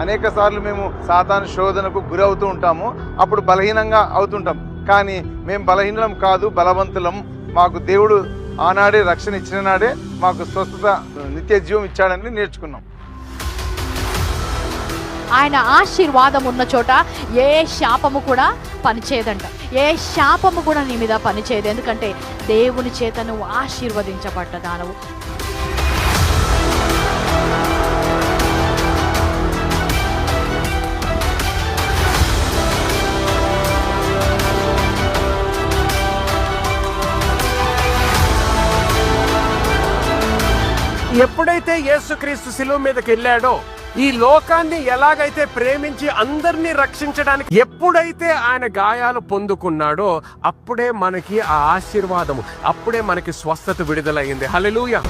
అనేక సార్లు మేము సాతాను శోధనకు గురవుతూ ఉంటాము, అప్పుడు బలహీనంగా అవుతుంటాం. కానీ మేము బలహీనం కాదు, బలవంతులం. మాకు దేవుడు ఆనాడే రక్షణ ఇచ్చిన నాడే మాకు స్వస్థత, నిత్య జీవం ఇచ్చాడని నేర్చుకున్నాం. ఆయన ఆశీర్వాదం ఉన్న చోట ఏ శాపము కూడా పనిచేయదంట. ఏ శాపము కూడా నీ మీద పనిచేయదు. ఎందుకంటే దేవుని చేత నువ్వు ఆశీర్వదించబడ్డ దానవు. ఎప్పుడైతే యేసుక్రీస్తు శిలువ మీదకి వెళ్ళాడో, ఈ లోకాన్ని ఎలాగైతే ప్రేమించి అందరినీ రక్షించడానికి ఎప్పుడైతే ఆయన గాయాలు పొందుకున్నాడో, అప్పుడే మనకి ఆ ఆశీర్వాదము, అప్పుడే మనకి స్వస్థత విడుదలయ్యింది. హల్లెలూయా.